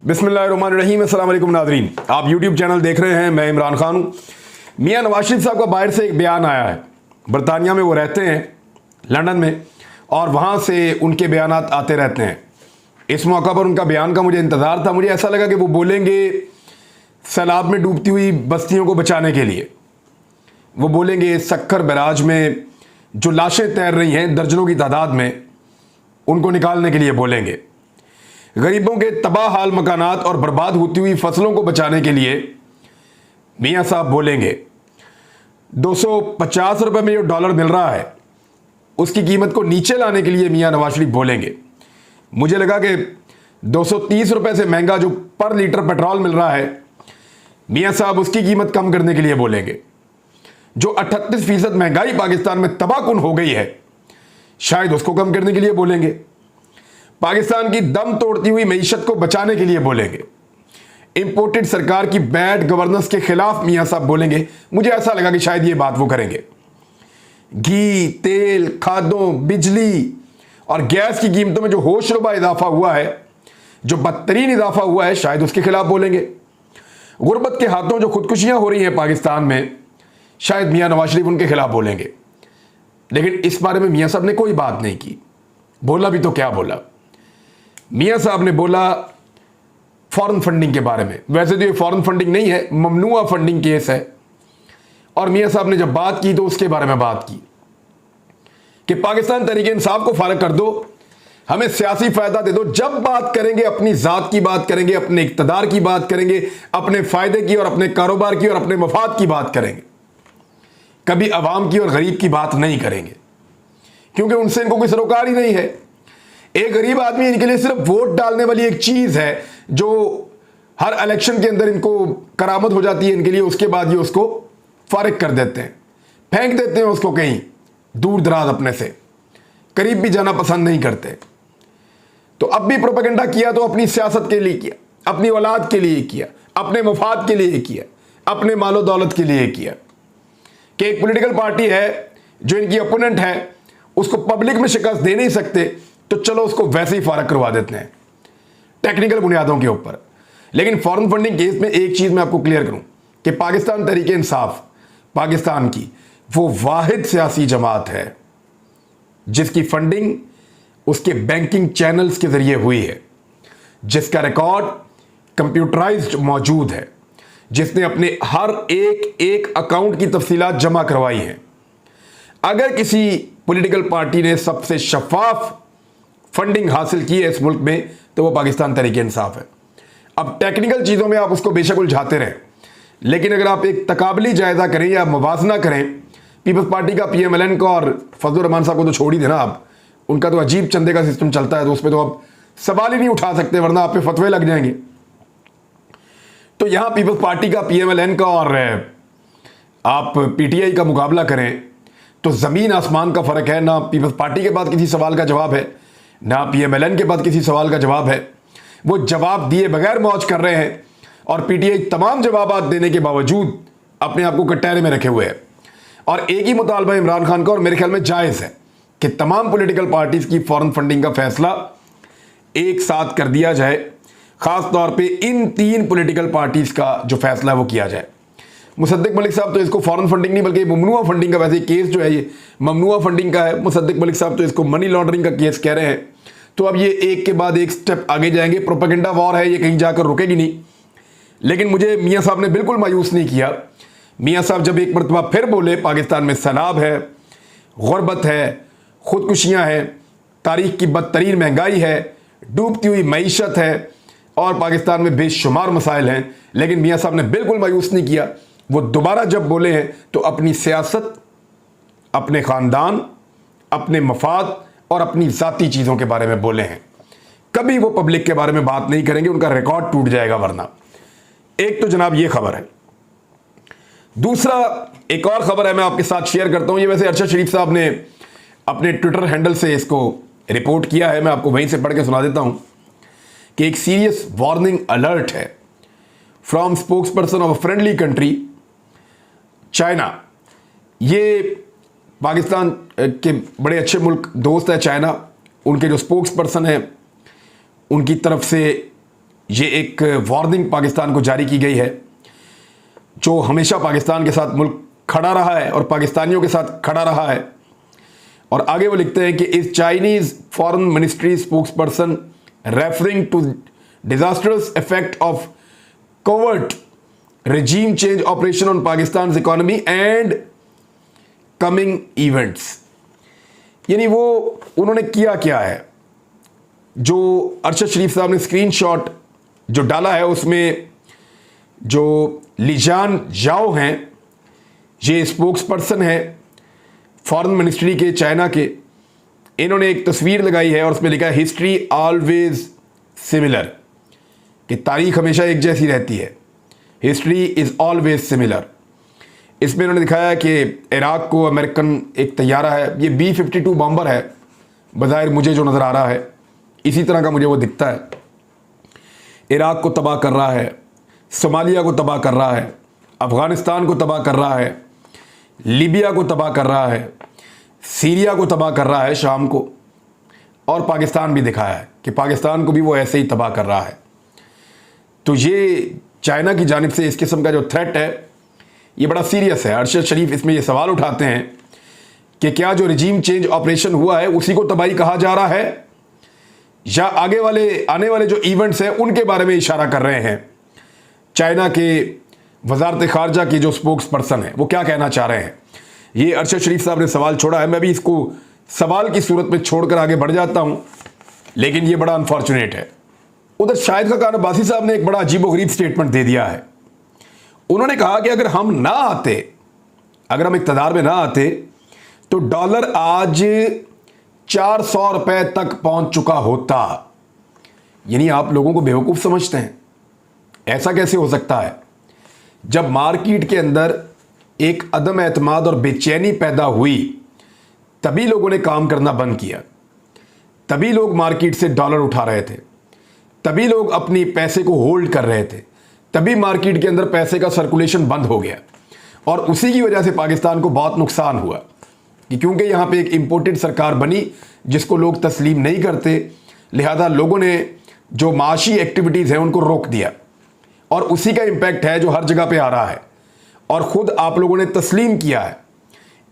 बिस्मिल्लाहिर्रहमानिर्रहीम। अस्सलाम वालेकुम नाज़रीन, आप यूट्यूब चैनल देख रहे हैं। मैं इमरान खान हूँ। मियाँ नवाज शरीफ साहब का बाहर से एक बयान आया है। बरतानिया में वो रहते हैं, लंदन में, और वहाँ से उनके बयान आते रहते हैं। इस मौका पर उनका बयान का मुझे इंतज़ार था। मुझे ऐसा लगा कि वो बोलेंगे सैलाब में डूबती हुई बस्तियों को बचाने के लिए, वो बोलेंगे सक्खर बैराज में जो लाशें तैर रही हैं दर्जनों की तादाद में, उनको निकालने के लिए बोलेंगे। गरीबों के तबाह हाल मकानात और बर्बाद होती हुई फसलों को बचाने के लिए मियाँ साहब बोलेंगे। 250 रुपये में जो डॉलर मिल रहा है उसकी कीमत को नीचे लाने के लिए मियाँ नवाज शरीफ बोलेंगे। मुझे लगा कि 230 रुपये से महंगा जो पर लीटर पेट्रोल मिल रहा है, मियाँ साहब उसकी कीमत कम करने के लिए बोलेंगे। जो 38% महंगाई पाकिस्तान में तबाहकुन हो गई है, शायद उसको कम करने के लिए बोलेंगे। पाकिस्तान की दम तोड़ती हुई मईशत को बचाने के लिए बोलेंगे। इंपोर्टेड सरकार की बैड गवर्नेंस के खिलाफ मियाँ साहब बोलेंगे। मुझे ऐसा लगा कि शायद ये बात वो करेंगे। घी, तेल, खादों, बिजली और गैस की कीमतों में जो होशरुबा इजाफा हुआ है, जो बदतरीन इजाफा हुआ है, शायद उसके खिलाफ बोलेंगे। गुर्बत के हाथों जो खुदकुशियां हो रही हैं पाकिस्तान में, शायद मियाँ नवाज शरीफ उनके खिलाफ बोलेंगे। लेकिन इस बारे में मियाँ साहब ने कोई बात नहीं की। बोला भी तो क्या बोला। मियाँ साहब ने बोला फॉरेन फंडिंग के बारे में। वैसे तो ये फॉरेन फंडिंग नहीं है, ममनुआ फंडिंग केस है। और मियाँ साहब ने जब बात की तो उसके बारे में बात की कि पाकिस्तान तहरीक इंसाफ को फारग कर दो, हमें सियासी फायदा दे दो। जब बात करेंगे अपनी जात की बात करेंगे, अपने इक्तदार की बात करेंगे, अपने फायदे की और अपने कारोबार की और अपने मफाद की बात करेंगे। कभी अवाम की और गरीब की बात नहीं करेंगे, क्योंकि उनसे इनको कोई सरोकार ही नहीं है। एक गरीब आदमी इनके लिए सिर्फ वोट डालने वाली एक चीज है जो हर इलेक्शन के अंदर इनको करामत हो जाती है इनके लिए। उसके बाद ये उसको फारिग कर देते हैं, फेंक देते हैं उसको कहीं दूर दराज अपने से। करीब भी जाना पसंद नहीं करते। तो अब भी प्रोपेगेंडा किया तो अपनी सियासत के लिए किया, अपनी औलाद के लिए किया, अपने मफाद के लिए किया, अपने मालो दौलत के लिए किया कि एक पॉलिटिकल पार्टी है जो इनकी ओपोनेंट है, उसको पब्लिक में शिकस्त दे नहीं सकते, तो चलो उसको वैसे ही फारग करवा देते हैं टेक्निकल बुनियादों के ऊपर। लेकिन फॉरेन फंडिंग केस में एक चीज मैं आपको क्लियर करूं कि पाकिस्तान तहरीक इंसाफ पाकिस्तान की वो वाहिद सियासी जमात है जिसकी फंडिंग उसके बैंकिंग चैनल्स के जरिए हुई है, जिसका रिकॉर्ड कंप्यूटराइज्ड मौजूद है, जिसने अपने हर एक अकाउंट की तफसीलात जमा करवाई हैं। अगर किसी पॉलिटिकल पार्टी ने सबसे शफाफ फंडिंग हासिल की है इस मुल्क में, तो वो पाकिस्तान तहरीक इंसाफ है। अब टेक्निकल चीज़ों में आप उसको बेशक उलझाते रहें, लेकिन अगर आप एक तकाबली जायजा करें या मुवाजना करें पीपल्स पार्टी का, PMLN का और फजलुर रहमान साहब को तो छोड़ ही देना आप, उनका तो अजीब चंदे का सिस्टम चलता है, तो उस पर तो आप सवाल ही नहीं उठा सकते, वरना आप पे फतवे लग जाएंगे। तो यहां पीपल्स पार्टी का, PMLN का और आप PTI का मुकाबला करें तो ज़मीन आसमान का फ़र्क है। ना पीपल्स पार्टी के पास किसी सवाल का जवाब है, ना PMLN के पास किसी सवाल का जवाब है। वो जवाब दिए बगैर मौज कर रहे हैं और PTI तमाम जवाब देने के बावजूद अपने आप को कटहरे में रखे हुए है। और एक ही मुतालबा इमरान खान का, और मेरे ख्याल में जायज़ है, कि तमाम पॉलिटिकल पार्टीज़ की फॉरेन फंडिंग का फैसला एक साथ कर दिया जाए। ख़ास तौर पे इन 3 पॉलिटिकल पार्टीज़ का जो फैसला है वो किया जाए। मुसद्दिक मलिक साहब तो इसको फॉरेन फंडिंग नहीं बल्कि ममनुआ फंडिंग का, वैसे केस जो है ये ममनुआ फंडिंग का है। मुसद्दिक मलिक साहब तो इसको मनी लॉन्ड्रिंग का केस कह रहे हैं। तो अब ये एक के बाद एक स्टेप आगे जाएंगे। प्रोपेगेंडा वॉर है, ये कहीं जाकर रुकेगी नहीं। लेकिन मुझे मियाँ साहब ने बिल्कुल मायूस नहीं किया। मियाँ साहब जब एक मरतबा फिर बोले पाकिस्तान में सैलाब है, गुर्बत है, खुदकुशियाँ हैं, तारीख की बदतरीन महंगाई है, डूबती हुई मईशत है और पाकिस्तान में बेशुमार मसाइल हैं, लेकिन मियाँ साहब ने बिल्कुल मायूस नहीं किया। वो दोबारा जब बोले हैं तो अपनी सियासत, अपने ख़ानदान, अपने मफाद और अपनी ज़ाती चीज़ों के बारे में बोले हैं। कभी वो पब्लिक के बारे में बात नहीं करेंगे, उनका रिकॉर्ड टूट जाएगा वरना। एक तो जनाब ये खबर है। दूसरा एक और खबर है, मैं आपके साथ शेयर करता हूँ। ये वैसे अरशद शरीफ साहब ने अपने ट्विटर हैंडल से इसको रिपोर्ट किया है, मैं आपको वहीं से पढ़ के सुना देता हूँ कि एक सीरियस वार्निंग अलर्ट है from spokes person of a friendly country China. ये पाकिस्तान के बड़े अच्छे मुल्क दोस्त है चाइना, उनके जो स्पोक्स पर्सन है उनकी तरफ से ये एक वार्निंग पाकिस्तान को जारी की गई है, जो हमेशा पाकिस्तान के साथ मुल्क खड़ा रहा है और पाकिस्तानियों के साथ खड़ा रहा है। और आगे वो लिखते हैं कि इस Chinese foreign ministry spokesperson referring to disasters effect of covert regime change operation on Pakistan's economy and coming events। यानी वो उन्होंने किया क्या है, जो अरशद शरीफ साहब ने स्क्रीनशॉट जो डाला है उसमें जो लिजान जाओ हैं, ये स्पोक्स पर्सन है फॉरेन मिनिस्ट्री के चाइना के, इन्होंने एक तस्वीर लगाई है और उसमें लिखा है हिस्ट्री ऑलवेज सिमिलर, कि तारीख हमेशा एक जैसी रहती है, हिस्ट्री इज ऑलवेज सिमिलर। इसमें उन्होंने दिखाया कि इराक को अमेरिकन एक तैयारा है, ये B-52 बॉम्बर है बज़ाहिर मुझे जो नज़र आ रहा है, इसी तरह का मुझे वो दिखता है। इराक को तबाह कर रहा है, सोमालिया को तबाह कर रहा है, अफ़गानिस्तान को तबाह कर रहा है, लीबिया को तबाह कर रहा है, सीरिया को तबाह कर रहा है, शाम को, और पाकिस्तान भी दिखाया है कि पाकिस्तान को भी वो ऐसे ही तबाह कर रहा है। तो ये चाइना की जानिब से इस किस्म का जो थ्रेट है ये बड़ा सीरियस है। अरशद शरीफ इसमें ये सवाल उठाते हैं कि क्या जो रिजीम चेंज ऑपरेशन हुआ है उसी को तबाही कहा जा रहा है, या आने वाले जो इवेंट्स हैं उनके बारे में इशारा कर रहे हैं। चाइना के वजारत खारजा की जो स्पोक्स पर्सन है वो क्या कहना चाह रहे हैं, ये अरशद शरीफ साहब ने सवाल छोड़ा है। मैं भी इसको सवाल की सूरत में छोड़कर आगे बढ़ जाता हूं, लेकिन ये बड़ा अनफॉर्चुनेट है। उधर शाहिद खान अब्बासी साहब ने एक बड़ा अजीबोगरीब स्टेटमेंट दे दिया है। उन्होंने कहा कि अगर हम इक़्तिदार में ना आते तो डॉलर आज 400 रुपए तक पहुंच चुका होता। यानी आप लोगों को बेवकूफ़ समझते हैं? ऐसा कैसे हो सकता है? जब मार्केट के अंदर एक अदम एतमाद और बेचैनी पैदा हुई तभी लोगों ने काम करना बंद किया, तभी लोग मार्केट से डॉलर उठा रहे थे, तभी लोग अपनी पैसे को होल्ड कर रहे थे, तभी मार्केट के अंदर पैसे का सर्कुलेशन बंद हो गया। और उसी की वजह से पाकिस्तान को बहुत नुकसान हुआ कि क्योंकि यहाँ पे एक इंपोर्टेड सरकार बनी जिसको लोग तस्लीम नहीं करते, लिहाजा लोगों ने जो माशी एक्टिविटीज़ हैं उनको रोक दिया, और उसी का इम्पैक्ट है जो हर जगह पे आ रहा है। और ख़ुद आप लोगों ने तस्लीम किया है,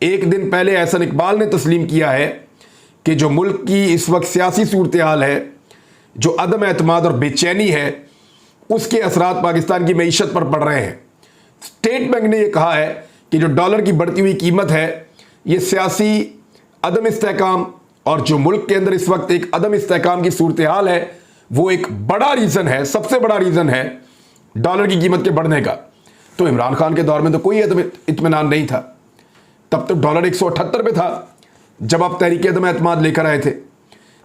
एक दिन पहले एहसन इकबाल ने तस्लीम किया है कि जो मुल्क की इस वक्त सियासी सूरत हाल है, जो अदम एतमाद और बेचैनी है, उसके असरात पाकिस्तान की मईशत पर पड़ रहे हैं। स्टेट बैंक ने यह कहा है कि जो डॉलर की बढ़ती हुई कीमत है ये सियासी अदम इस्तेहकाम और जो मुल्क के अंदर इस वक्त एक अदम इस्तेहकाम की सूरत हाल है वो एक बड़ा रीज़न है, सबसे बड़ा रीज़न है डॉलर की कीमत के बढ़ने का। तो इमरान खान के दौर में तो कोई इत्मीनान नहीं था, तब तो डॉलर 178 पे था जब आप तहरीक अदम एतमाद लेकर आए थे।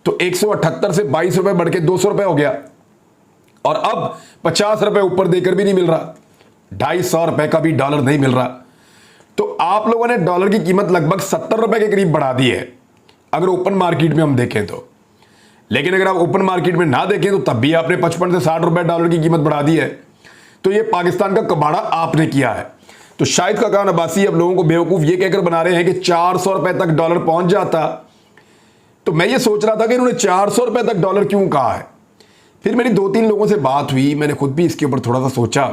तो 178 से 22 रुपए बढ़ के 200 रुपए हो गया, और अब 50 रुपए ऊपर देकर भी नहीं मिल रहा, 250 रुपए का भी डॉलर नहीं मिल रहा। तो आप लोगों ने डॉलर की कीमत लगभग 70 रुपए के करीब बढ़ा दी है अगर ओपन मार्केट में हम देखें तो। लेकिन अगर आप ओपन मार्केट में ना देखें तो तब भी आपने 55 से 60 रुपए डॉलर की कीमत बढ़ा दी है। तो ये पाकिस्तान का कबाड़ा आपने किया है। तो शाहिद खान अब्बासी अब लोगों को बेवकूफ़ ये कहकर बना रहे हैं कि 400 रुपए तक डॉलर पहुंच जाता। तो मैं ये सोच रहा था कि इन्होंने 400 रुपए तक डॉलर क्यों कहा है। फिर मेरी 2-3 लोगों से बात हुई, मैंने खुद भी इसके ऊपर थोड़ा सा सोचा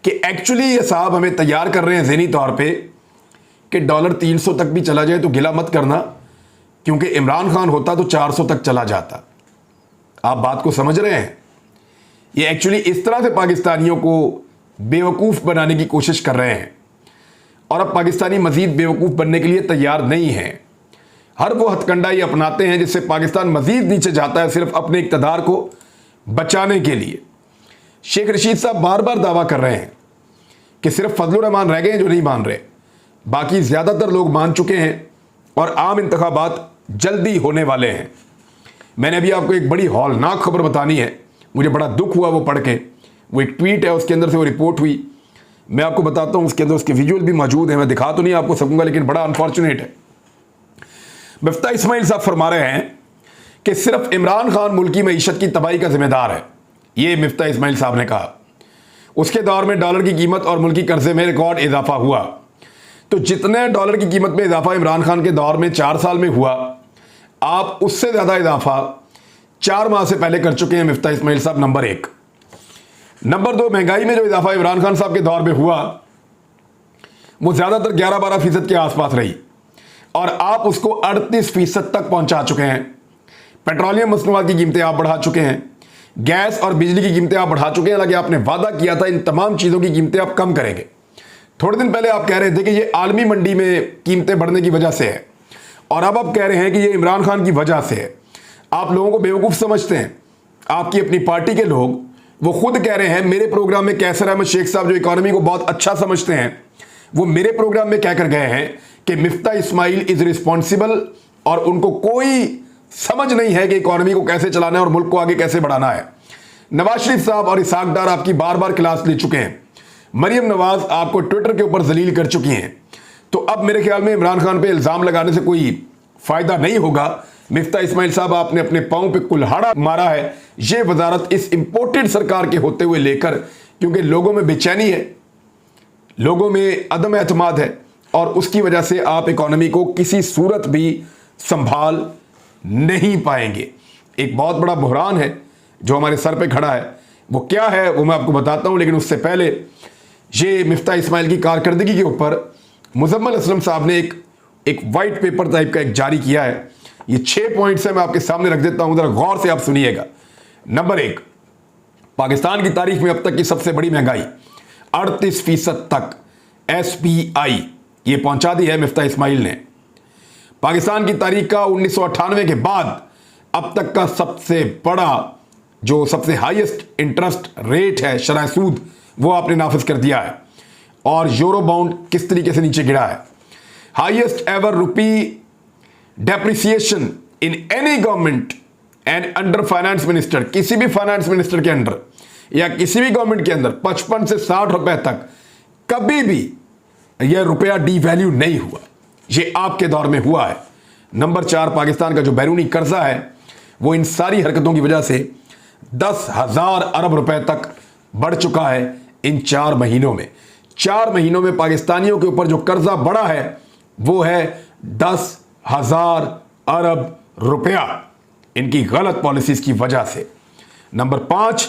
कि एक्चुअली ये साहब हमें तैयार कर रहे हैं ज़हनी तौर पे कि डॉलर 300 तक भी चला जाए तो गिला मत करना, क्योंकि इमरान खान होता तो 400 तक चला जाता। आप बात को समझ रहे हैं? ये एक्चुअली इस तरह से पाकिस्तानियों को बेवकूफ़ बनाने की कोशिश कर रहे हैं, और अब पाकिस्तानी मज़ीद बेवकूफ़ बनने के लिए तैयार नहीं हैं। हर वो हथकंडा ये अपनाते हैं जिससे पाकिस्तान मज़ीद नीचे जाता है, सिर्फ अपने इक़्तिदार को बचाने के लिए। शेख रशीद साहब बार बार दावा कर रहे हैं कि सिर्फ फजलुर रहमान रह गए हैं जो नहीं मान रहे, बाकी ज़्यादातर लोग मान चुके हैं, और आम इंतखाबात जल्दी होने वाले हैं। मैंने अभी आपको एक बड़ी हौलनाक खबर बतानी है, मुझे बड़ा दुख हुआ वो पढ़ के। वो एक ट्वीट है, उसके अंदर से वो रिपोर्ट हुई, मैं आपको बताता हूँ। उसके अंदर उसके विजुअल भी मौजूद हैं, मैं दिखा तो नहीं आपको सकूँगा, लेकिन बड़ा अनफॉर्चुनेट है। मिफ्ता इस्माइल साहब फरमा रहे हैं कि सिर्फ इमरान खान मुल्क की मईशत की तबाही का जिम्मेदार है, ये मिफ्ता इस्माइल साहब ने कहा। उसके दौर में डॉलर की कीमत और मुल्की कर्जे में रिकॉर्ड इजाफा हुआ। तो जितने डॉलर की कीमत में इजाफा इमरान खान के दौर में 4 साल में हुआ, आप उससे ज़्यादा इजाफा 4 माह से पहले कर चुके हैं मिफ्ता इस्माइल साहब, नंबर 1। नंबर 2, महंगाई में जो इजाफा इमरान खान साहब के दौर में हुआ वो ज्यादातर 11-12% के आसपास रही और आप उसको 38% तक पहुंचा चुके हैं। पेट्रोलियम मसनूआत की कीमतें आप बढ़ा चुके हैं, गैस और बिजली की कीमतें आप बढ़ा चुके हैं। हालांकि आपने वादा किया था इन तमाम चीज़ों की कीमतें आप कम करेंगे। थोड़े दिन पहले आप कह रहे थे कि ये आलमी मंडी में कीमतें बढ़ने की वजह से है और अब आप कह रहे हैं कि ये इमरान खान की वजह से है। आप लोगों को बेवकूफ़ समझते हैं। आपकी अपनी पार्टी के लोग वो खुद कह रहे हैं, मेरे प्रोग्राम में कैसर अहमद शेख साहब जो इकोनॉमी को बहुत अच्छा समझते हैं वो मेरे प्रोग्राम में कहकर गए हैं कि मिफ्ता इस्माइल इज रिस्पॉन्सिबल और उनको कोई समझ नहीं है कि इकोनॉमी को कैसे चलाना है और मुल्क को आगे कैसे बढ़ाना है। नवाज शरीफ साहब और इसहाक डार आपकी बार बार क्लास ले चुके हैं। मरियम नवाज आपको ट्विटर के ऊपर जलील कर चुकी हैं। तो अब मेरे ख्याल में इमरान खान पे इल्जाम लगाने से कोई फायदा नहीं होगा। मिफ्ता इस्माइल साहब आपने अपने पांव पे कुल्हाड़ा मारा है ये वजारत इस इंपोर्टेड सरकार के होते हुए लेकर, क्योंकि लोगों में बेचैनी है, लोगों में अदम एतमाद है और उसकी वजह से आप इकोनॉमी को किसी सूरत भी संभाल नहीं पाएंगे। एक बहुत बड़ा बुहरान है जो हमारे सर पे खड़ा है। वो क्या है वो मैं आपको बताता हूं, लेकिन उससे पहले ये मिफ्ता इस्माइल की कारकर्दगी के ऊपर मुजम्मल असलम साहब ने एक वाइट पेपर टाइप का एक जारी किया है। ये 6 पॉइंट्स है, मैं आपके सामने रख देता हूं, जरा गौर से आप सुनिएगा। नंबर 1, पाकिस्तान की तारीख में अब तक की सबसे बड़ी महंगाई 38% तक SPI ये पहुंचा दी है मिफ्ता इस्माइल ने। पाकिस्तान की तारीख का 1998 के बाद अब तक का सबसे बड़ा जो सबसे हाईएस्ट इंटरेस्ट रेट है शरह सूद वो आपने नाफिज कर दिया है। और यूरो बाउंड किस तरीके से नीचे गिरा है। Highest ever rupee depreciation in any government and under finance minister, किसी भी फाइनेंस मिनिस्टर के अंडर या किसी भी गवर्नमेंट के अंदर 55 से 60 रुपए तक कभी भी यह रुपया डीवैल्यू नहीं हुआ। ये आपके दौर में हुआ है। नंबर 4, पाकिस्तान का जो बैरूनी कर्जा है वो इन सारी हरकतों की वजह से 10,000 अरब रुपए तक बढ़ चुका है इन 4 महीनों में। 4 महीनों में पाकिस्तानियों के ऊपर जो कर्जा बढ़ा है वो है 10,000 अरब रुपया इनकी गलत पॉलिसीज की वजह से। नंबर 5,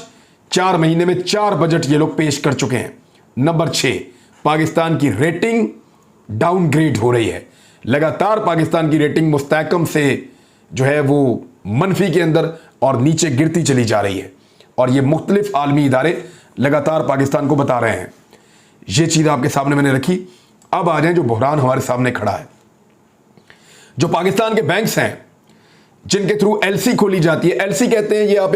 4 महीने में 4 बजट ये लोग पेश कर चुके हैं। नंबर 6, पाकिस्तान की रेटिंग डाउनग्रेड हो रही है। लगातार पाकिस्तान की रेटिंग मुस्तहकम से जो है वो मनफी के अंदर और नीचे गिरती चली जा रही है और ये मुख्तलिफ आलमी इदारे लगातार पाकिस्तान को बता रहे हैं। ये चीज़ आपके सामने मैंने रखी। अब आ जाए जो बुहरान हमारे सामने खड़ा है। जो पाकिस्तान के बैंक्स हैं जिनके थ्रू LC खोली जाती है, LC कहते हैं ये आप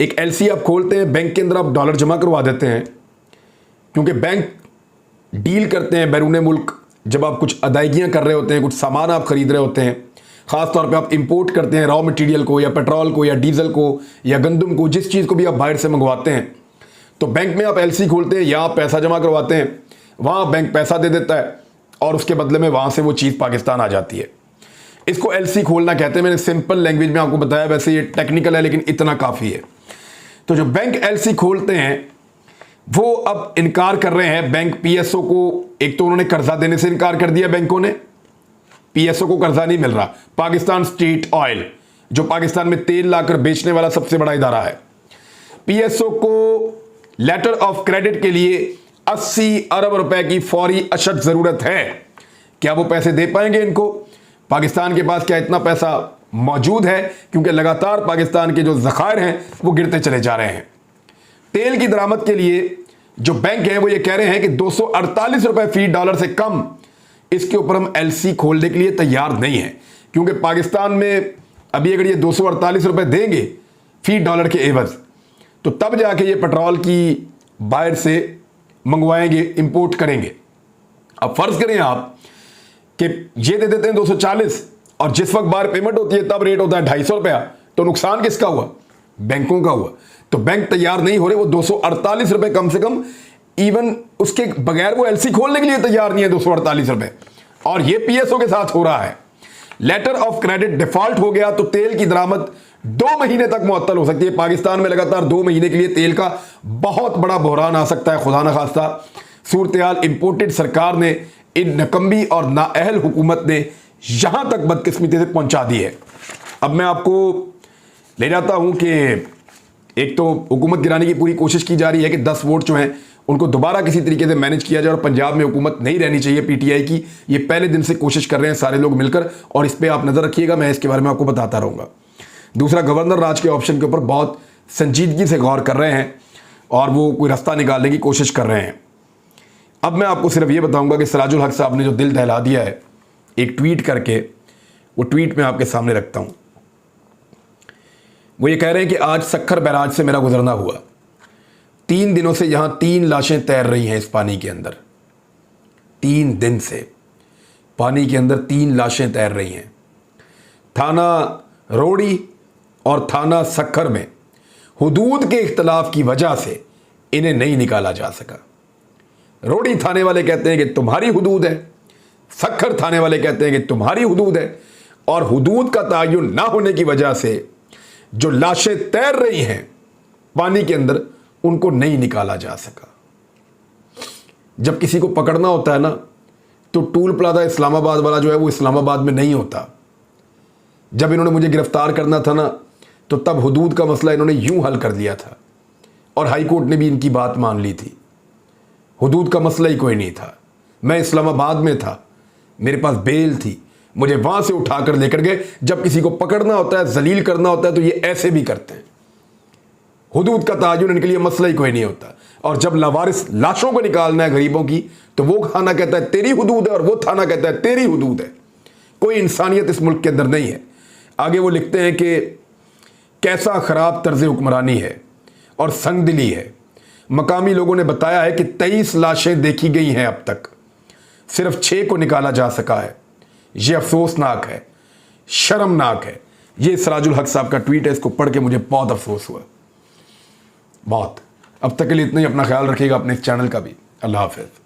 एक LC आप खोलते हैं, बैंक के अंदर आप डॉलर जमा करवा देते हैं, क्योंकि बैंक डील करते हैं बैरून मुल्क। जब आप कुछ अदायगियां कर रहे होते हैं, कुछ सामान आप खरीद रहे होते हैं, ख़ास तौर पे आप इंपोर्ट करते हैं रॉ मटेरियल को या पेट्रोल को या डीजल को या गंदम को, जिस चीज़ को भी आप बाहर से मंगवाते हैं, तो बैंक में आप LC खोलते हैं या आप पैसा जमा करवाते हैं, वहाँ बैंक पैसा दे देता है और उसके बदले में वहाँ से वो चीज़ पाकिस्तान आ जाती है। इसको LC खोलना कहते हैं। मैंने सिंपल लैंग्वेज में आपको बताया, वैसे ये टेक्निकल है लेकिन इतना काफ़ी है। तो जो बैंक LC खोलते हैं वो अब इनकार कर रहे हैं। बैंक PSO को, एक तो उन्होंने कर्जा देने से इनकार कर दिया बैंकों ने, PSO को कर्जा नहीं मिल रहा। पाकिस्तान स्टेट ऑयल जो पाकिस्तान में तेल लाकर बेचने वाला सबसे बड़ा इदारा है, PSO को लेटर ऑफ क्रेडिट के लिए 80 अरब रुपए की फौरी अशद जरूरत है। क्या वो पैसे दे पाएंगे इनको? पाकिस्तान के पास क्या इतना पैसा मौजूद है? क्योंकि लगातार पाकिस्तान के जो ज़खायर हैं वो गिरते चले जा रहे हैं। तेल की दरामद के लिए जो बैंक हैं वो ये कह रहे हैं कि 248 रुपए फी डॉलर से कम इसके ऊपर हम LC खोलने के लिए तैयार नहीं है, क्योंकि पाकिस्तान में अभी अगर ये 248 रुपए देंगे फी डॉलर के एवज, तो तब जाके ये पेट्रोल की बाहर से मंगवाएंगे, इंपोर्ट करेंगे। अब फर्ज करें आप कि ये दे देते हैं 240 और जिस वक्त बाहर पेमेंट होती है तब रेट होता है 250 रुपया, तो नुकसान किसका हुआ? बैंकों का हुआ। तो बैंक तैयार नहीं हो रहे, वो 248 रुपए कम से कम, इवन उसके बगैर वो LC खोलने के लिए तैयार नहीं है 248 रुपए। और ये PSO के साथ हो रहा है। लेटर ऑफ क्रेडिट डिफॉल्ट हो गया तो तेल की दरामद 2 महीने तक मुअत्तल हो सकती है। पाकिस्तान में लगातार 2 महीने के लिए तेल का बहुत बड़ा बहरान आ सकता है, खुदा न खास्ता। सूरत इंपोर्टेड सरकार ने, इन नकम्बी और नाअहल हुकूमत ने यहां तक बदकिस्मती से पहुंचा दी है। अब मैं आपको ले जाता हूं कि एक तो हुकूमत गिराने की पूरी कोशिश की जा रही है कि 10 वोट जो हैं उनको दोबारा किसी तरीके से मैनेज किया जाए और पंजाब में हुकूमत नहीं रहनी चाहिए पीटीआई की। ये पहले दिन से कोशिश कर रहे हैं सारे लोग मिलकर, और इस पर आप नज़र रखिएगा, मैं इसके बारे में आपको बताता रहूँगा। दूसरा, गवर्नर राज के ऑप्शन के ऊपर बहुत संजीदगी से गौर कर रहे हैं और वो कोई रास्ता निकालने की कोशिश कर रहे हैं। अब मैं आपको सिर्फ ये बताऊंगा कि सिराजुल हक साहब ने जो दिल दहला दिया है एक ट्वीट करके, वो ट्वीट मैं आपके सामने रखता हूं। वो ये कह रहे हैं कि आज सक्खर बैराज से मेरा गुजरना हुआ। 3 दिनों से यहां 3 लाशें तैर रही हैं इस पानी के अंदर। 3 दिन से पानी के अंदर 3 लाशें तैर रही हैं। थाना रोड़ी और थाना सक्खर में हुदूद के इख्तलाफ की वजह से इन्हें नहीं निकाला जा सका। रोड़ी थाने वाले कहते हैं कि तुम्हारी हुदूद है, सक्खर थाने वाले कहते हैं कि तुम्हारी हुदूद है, और हुदूद का तयन ना होने की वजह से जो लाशें तैर रही हैं पानी के अंदर उनको नहीं निकाला जा सका। जब किसी को पकड़ना होता है ना तो टूल प्लाजा इस्लामाबाद वाला जो है वो इस्लामाबाद में नहीं होता। जब इन्होंने मुझे गिरफ्तार करना था ना तो तब हुदूद का मसला इन्होंने यूं हल कर लिया था और हाई कोर्ट ने भी इनकी बात मान ली थी। हुदूद का मसला ही कोई नहीं था। मैं इस्लामाबाद में था, मेरे पास बेल थी, मुझे वहां से उठाकर लेकर गए। जब किसी को पकड़ना होता है, जलील करना होता है तो ये ऐसे भी करते हैं। हुदूद का तयन इनके लिए मसला ही कोई नहीं होता। और जब लावारिस लाशों को निकालना है गरीबों की तो वो थाना कहता है तेरी हुदूद है और वो थाना कहता है तेरी हुदूद है। कोई इंसानियत इस मुल्क के अंदर नहीं है। आगे वो लिखते हैं कि कैसा खराब तर्ज हुक्मरानी है और संगदिली है। मकामी लोगों ने बताया है कि 23 लाशें देखी गई हैं, अब तक सिर्फ 6 को निकाला जा सका है। यह अफसोसनाक है, शर्मनाक है। यह सिराजुल हक साहब का ट्वीट है, इसको पढ़ के मुझे बहुत अफसोस हुआ, बहुत। अब तक के लिए इतना ही। अपना ख्याल रखिएगा, अपने इस चैनल का भी। अल्लाह हाफिज़।